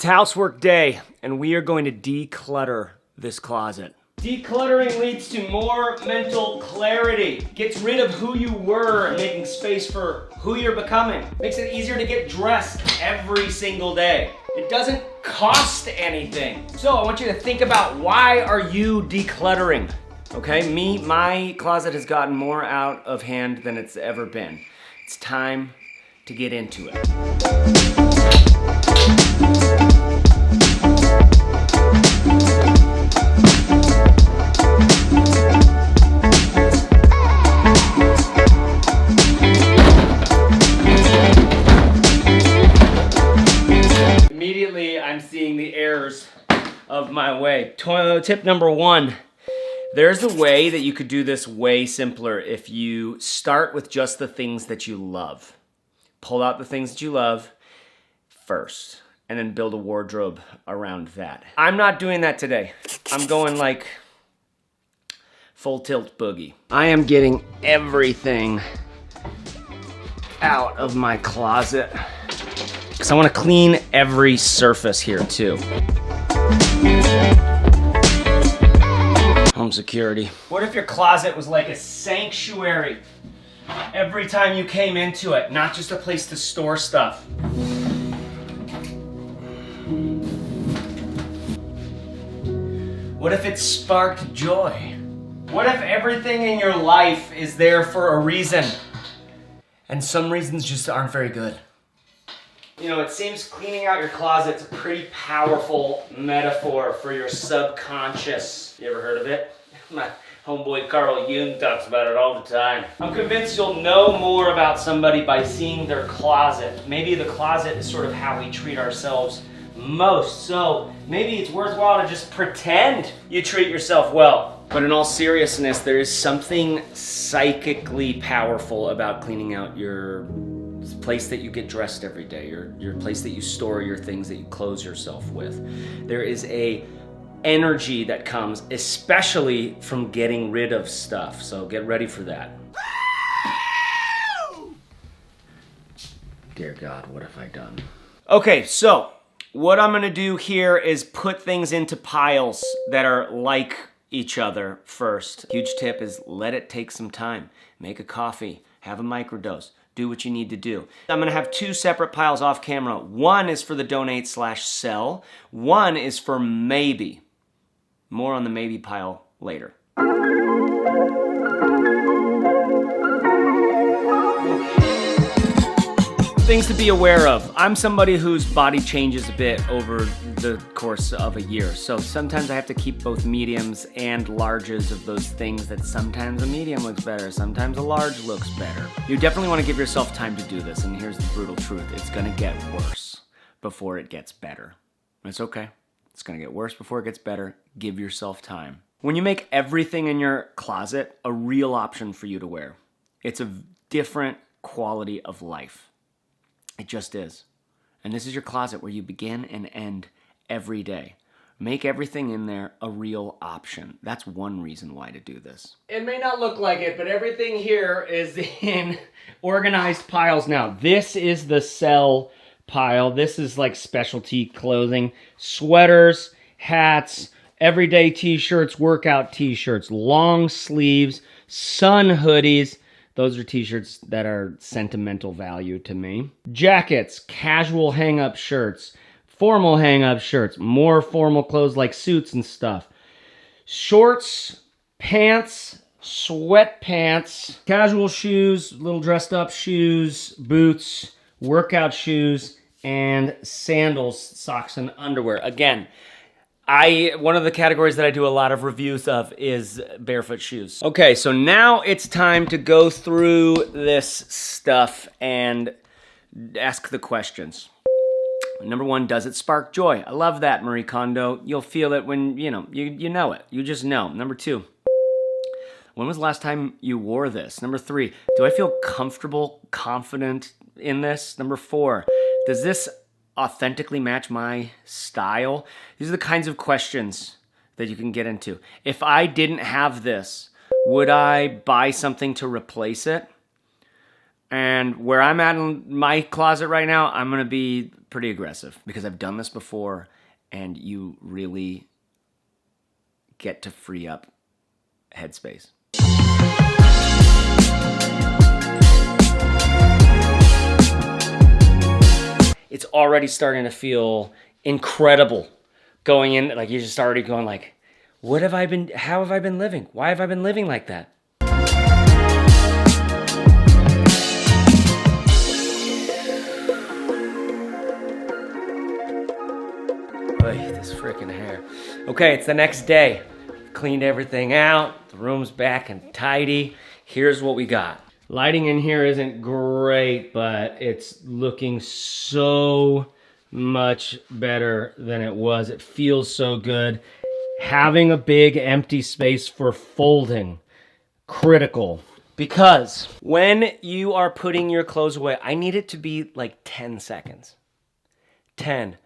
It's housework day, and we are going to declutter this closet. Decluttering leads to more mental clarity. Gets rid of who you were and making space for who you're becoming. Makes it easier to get dressed every single day. It doesn't cost anything. So I want you to think about, why are you decluttering? Okay, my closet has gotten more out of hand than it's ever been. It's time to get into it. Immediately, I'm seeing the errors of my way. Tip number one, there's a way that you could do this way simpler if you start with just the things that you love. Pull out the things that you love first, and then build a wardrobe around that. I'm not doing that today. I'm going like full tilt boogie. I am getting everything out of my closet, because I want to clean every surface here too. Home security. What if your closet was like a sanctuary every time you came into it, not just a place to store stuff? What if it sparked joy? What if everything in your life is there for a reason, and some reasons just aren't very good? You know, it seems cleaning out your closet's a pretty powerful metaphor for your subconscious. You ever heard of it? My homeboy Carl Jung talks about it all the time. I'm convinced you'll know more about somebody by seeing their closet. Maybe the closet is sort of how we treat ourselves most. So maybe it's worthwhile to just pretend you treat yourself well. But in all seriousness, there is something psychically powerful about cleaning out your place that you get dressed every day, your place that you store your things that you clothe yourself with. There is a energy that comes, especially from getting rid of stuff. So get ready for that. Dear God, what have I done? Okay, so what I'm gonna do here is put things into piles that are like each other first. Huge tip is let it take some time. Make a coffee, have a microdose. Do what you need to do. I'm gonna have two separate piles off camera. One is for the donate/sell. One is for maybe. More on the maybe pile later. Things to be aware of. I'm somebody whose body changes a bit over the course of a year. So sometimes I have to keep both mediums and larges of those things that sometimes a medium looks better, sometimes a large looks better. You definitely want to give yourself time to do this, and here's the brutal truth. It's gonna get worse before it gets better. It's okay. It's gonna get worse before it gets better. Give yourself time. When you make everything in your closet a real option for you to wear, it's a different quality of life. It just is. And this is your closet where you begin and end every day. Make everything in there a real option. That's one reason why to do this. It may not look like it, but everything here is in organized piles now. This is the sell pile. This is like specialty clothing. Sweaters, hats, everyday t-shirts, workout t-shirts, long sleeves, sun hoodies. Those are t-shirts that are sentimental value to me. Jackets, casual hang-up shirts, formal hang-up shirts, more formal clothes like suits and stuff. Shorts, pants, sweatpants, casual shoes, little dressed up shoes, boots, workout shoes, and sandals, socks, and underwear. Again, one of the categories that I do a lot of reviews of is barefoot shoes. Okay, so now it's time to go through this stuff and ask the questions. Number one, does it spark joy? I love that, Marie Kondo. You'll feel it when, you know it. You just know. Number two, when was the last time you wore this? Number three, do I feel comfortable, confident in this? Number four, does this authentically match my style? These are the kinds of questions that you can get into. If I didn't have this, would I buy something to replace it? And where I'm at in my closet right now, I'm going to be pretty aggressive because I've done this before, and you really get to free up headspace. It's already starting to feel incredible going in. Like you're just already going like, how have I been living? Why have I been living like that? This freaking hair. Okay, it's the next day. Cleaned everything out. The room's back and tidy. Here's what we got. Lighting in here isn't great, but it's looking so much better than it was. It feels so good. Having a big empty space for folding, critical. Because when you are putting your clothes away, I need it to be like 10 seconds. 10,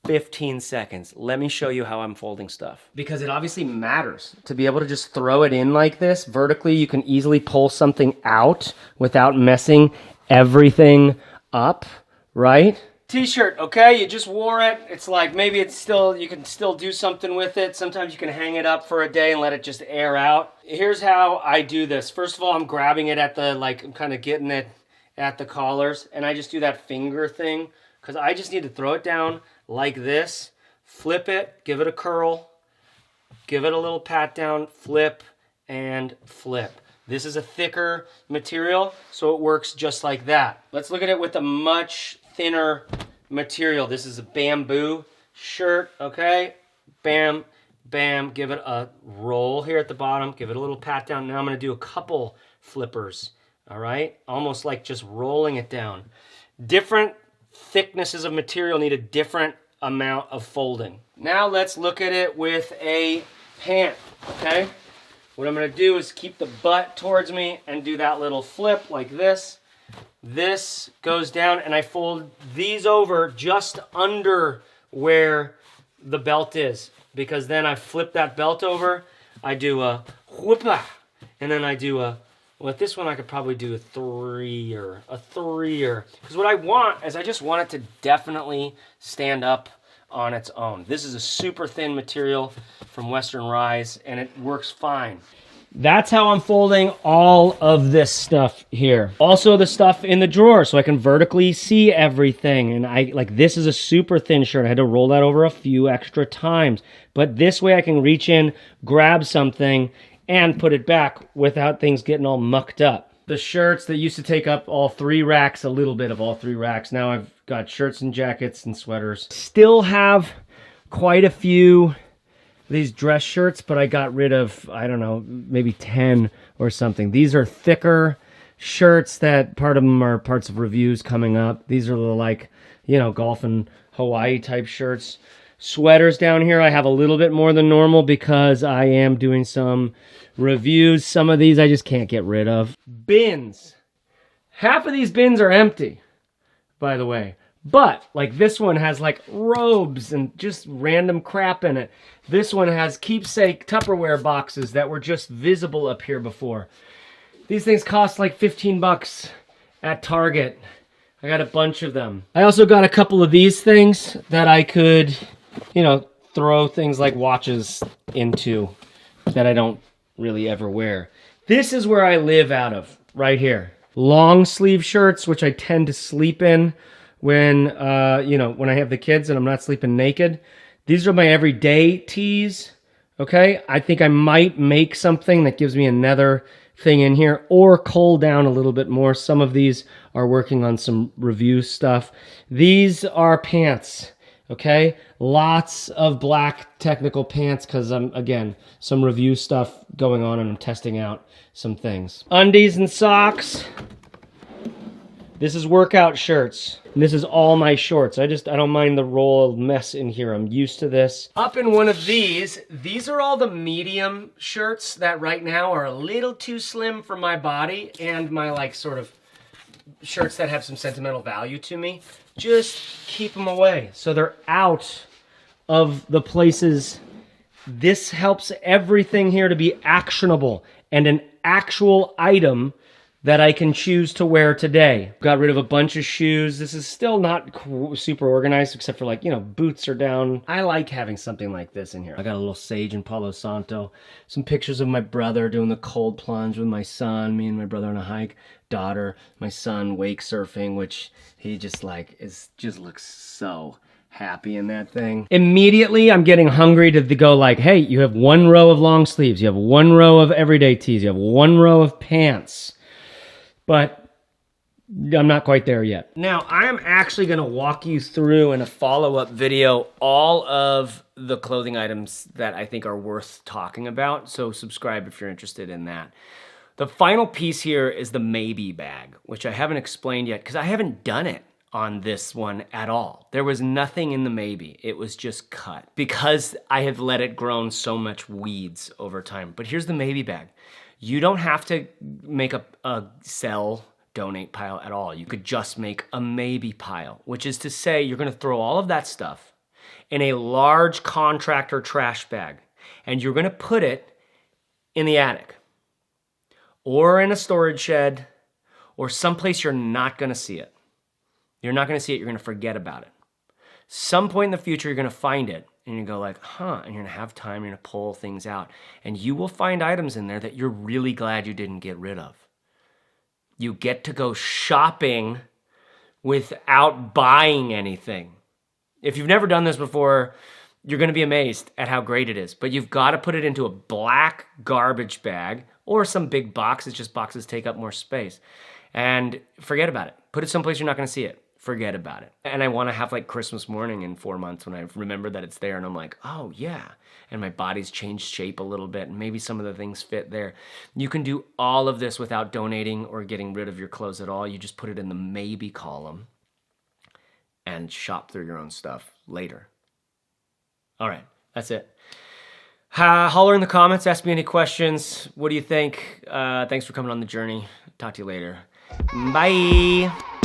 15 seconds. Let me show you how I'm folding stuff. Because it obviously matters to be able to just throw it in like this. Vertically, you can easily pull something out without messing everything up, right? T-shirt, okay, you just wore it. It's like maybe it's still, you can still do something with it. Sometimes you can hang it up for a day and let it just air out. Here's how I do this. First of all, I'm grabbing it at the, like, I'm kind of getting it at the collars, and I just do that finger thing because I just need to throw it down like this, flip it, give it a curl, give it a little pat down, flip, and flip. This is a thicker material, so it works just like that. Let's look at it with a much thinner material. This is a bamboo shirt, okay? Bam, bam, give it a roll here at the bottom, give it a little pat down. Now I'm gonna do a couple flippers, all right? Almost like just rolling it down. Different thicknesses of material need a different amount of folding. Now let's look at it with a pant, okay? What I'm gonna do is keep the butt towards me and do that little flip like this. This goes down and I fold these over just under where the belt is, because then I flip that belt over, I do a whoopa, and then I do a, with this one I could probably do a three-er, because what I want is I just want it to definitely stand up on its own. This is a super thin material from Western Rise, and it works fine. That's how I'm folding all of this stuff here. Also the stuff in the drawer, so I can vertically see everything. And I like, this is a super thin shirt. I had to roll that over a few extra times. But this way I can reach in, grab something, and put it back without things getting all mucked up. The shirts that used to take up all three racks, a little bit of all three racks. Now I've got shirts and jackets and sweaters. Still have quite a few these dress shirts, but I got rid of, I don't know, maybe 10 or something. These are thicker shirts that part of them are parts of reviews coming up. These are the, like, you know, golf and Hawaii type shirts. Sweaters down here I have a little bit more than normal because I am doing some reviews. Some of these I just can't get rid of. Bins. Half of these bins are empty, by the way. But, like, this one has, like, robes and just random crap in it. This one has keepsake Tupperware boxes that were just visible up here before. These things cost, like, 15 bucks at Target. I got a bunch of them. I also got a couple of these things that I could, you know, throw things like watches into that I don't really ever wear. This is where I live out of, right here. Long sleeve shirts, which I tend to sleep in when, you know, when I have the kids and I'm not sleeping naked. These are my everyday tees, okay? I think I might make something that gives me another thing in here or cull down a little bit more. Some of these are working on some review stuff. These are pants, okay? Lots of black technical pants because I'm, again, some review stuff going on and I'm testing out some things. Undies and socks. This is workout shirts. And this is all my shorts. I don't mind the roll of mess in here. I'm used to this. Up in one of these are all the medium shirts that right now are a little too slim for my body and my, like, sort of shirts that have some sentimental value to me. Just keep them away so they're out of the places. This helps everything here to be actionable and an actual item that I can choose to wear today. Got rid of a bunch of shoes. This is still not super organized, except for like, you know, boots are down. I like having something like this in here. I got a little sage and Palo Santo. Some pictures of my brother doing the cold plunge with my son, me and my brother on a hike. Daughter, my son wake surfing, which he just like just looks so happy in that thing. Immediately, I'm getting hungry to go like, hey, you have 1 row of long sleeves, you have 1 row of everyday tees, you have 1 row of pants. But I'm not quite there yet. Now, I am actually going to walk you through in a follow-up video all of the clothing items that I think are worth talking about, so subscribe if you're interested in that. The final piece here is the maybe bag, which I haven't explained yet because I haven't done it on this one at all. There was nothing in the maybe. It was just cut because I have let it grow so much weeds over time. But here's the maybe bag. You don't have to make a sell, donate pile at all. You could just make a maybe pile, which is to say you're going to throw all of that stuff in a large contractor trash bag, and you're going to put it in the attic or in a storage shed or someplace you're not going to see it. You're not going to see it. You're going to forget about it. Some point in the future, you're going to find it. And you go like, huh, and you're gonna have time, you're gonna pull things out. And you will find items in there that you're really glad you didn't get rid of. You get to go shopping without buying anything. If you've never done this before, you're gonna be amazed at how great it is. But you've gotta put it into a black garbage bag or some big box. It's just boxes take up more space. And forget about it. Put it someplace you're not gonna see it. Forget about it. And I want to have like Christmas morning in 4 months when I remember that it's there and I'm like, oh yeah. And my body's changed shape a little bit and maybe some of the things fit there. You can do all of this without donating or getting rid of your clothes at all. You just put it in the maybe column and shop through your own stuff later. All right, that's it. Holler in the comments, ask me any questions. What do you think? Thanks for coming on the journey. Talk to you later. Bye.